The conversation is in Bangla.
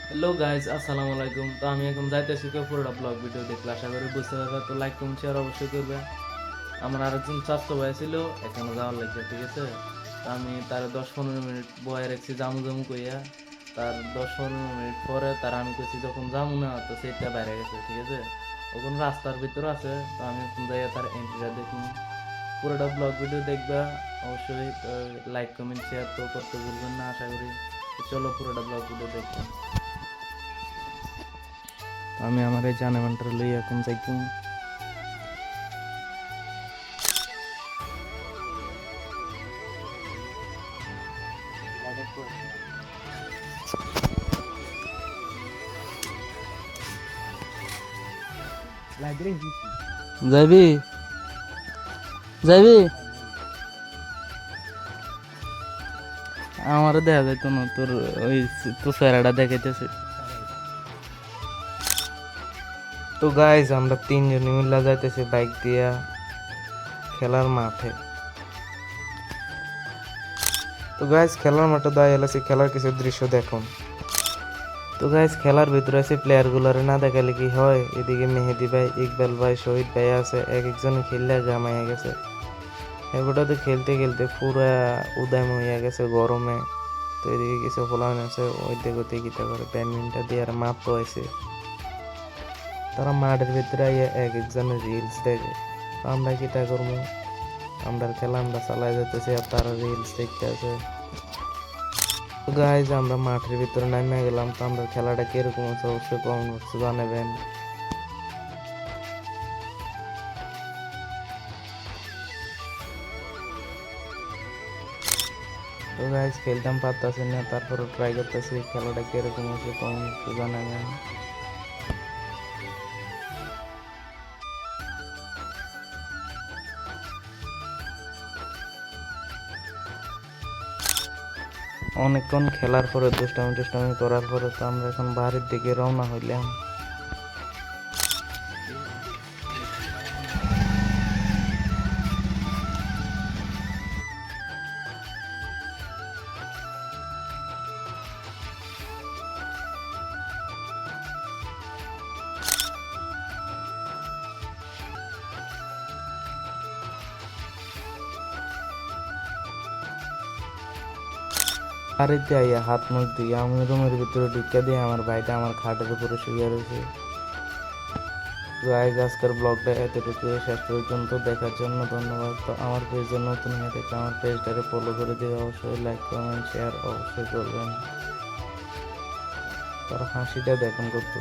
হ্যালো গাইজ, আসসালামু আলাইকুম। তো আমি এখন যাইতেছি পুরোটা ব্লগ ভিডিও দেখলে আশা করি বুঝতে পারবে। তো লাইক কমেন্ট শেয়ার অবশ্যই করবে। আমার আরেকজন স্বাস্থ্য ভাই ছিল, এখানে যাওয়ার লাগবে, ঠিক আছে। তো আমি তার 10-15 মিনিট বয়ে রাখছি জামু জামু কইয়া। তার 10-15 মিনিট পরে তার আমি কইছি যখন যামু না, তো সেটা বাইরে গেছে, ঠিক আছে। ওখানে রাস্তার ভিতরে আছে। তো আমি এখন যাইয়া তার এন্ট্রিটা দেখুন। পুরোটা ব্লগ ভিডিও দেখবা অবশ্যই। তো লাইক কমেন্ট শেয়ার তো করতে ভুলবেন না আশা করি। তো চলো পুরোটা ব্লগ ভিডিও দেখবেন। আমি আমার এই জানামানটা লই এখন যাইতাম। যাবি যাবি আমারও দেখা যাইতো না, তোর ওই তোর চেহারাটা দেখাইতেছে। তো গাইজ আমরা তিনজনে মিলে যাইতেছি বাইক দিয়া খেলার মাঠে। তো গাইজ খেলার মাঠে দাঁড়িয়ে এলাছি, খেলার কিছু দৃশ্য দেখুন। তো গাইজ খেলার ভিতরে আছে প্লেয়ার গুলারে না দেখালে কি হয়। এদিকে মেহেদি ভাই, ইকবাল ভাই, শহীদ ভাই আছে, এক একজন খেললে গামাইয়া গেছে। এগুলোতে খেলতে খেলতে পুরা উদাম হইয়া গেছে গরমে। তো এদিকে কিছু ফলান আছে, ওই দিকে গীতা করে ব্যাডমিন্টন দিয়ে আর মাপ পাইছে। তারা মাঠের ভিতরে আইয়া এক একজনের রিলস দেখে। তো আমরা কিটা করবো, আমরা খেলা আমরা চালাই যেতেছি আর তারা রিলস দেখতে আছে। তো গাইজ আমরা মাঠের ভিতরে নামে গেলাম। তো আমরা খেলাটা কিরকম আছে অবশ্যই কমেন্ট বক্সে জানাবেন। তো গাইজ খেলতাম পারতাছি না, তারপরে ট্রাই করতেছি। খেলাটা কিরকম আছে কমেন্ট বক্সে জানাবেন। অনেকক্ষণ খেলার পরে দুষ্টামি টুষ্টামি করার পরে তো আমরা এখন বাড়ির দিকে রওনা হইলাম। বাড়িতে আইয়া হাত মুখ দিয়ে আমি রুমের ভিতরে ঢুকে দিয়ে আমার ভাইটা আমার খাটের উপরে শুয়ে রয়েছে। গাইজ আজকের ব্লগটা এতটুকু, শেষ পর্যন্ত দেখার জন্য ধন্যবাদ। তো আমার পেজে নতুন হয়ে থাকলে আমার পেজটাকে ফলো করে দিয়ে অবশ্যই লাইক কমেন্ট শেয়ার অবশ্যই করবেন। তার হাসিটা দেখুন কত।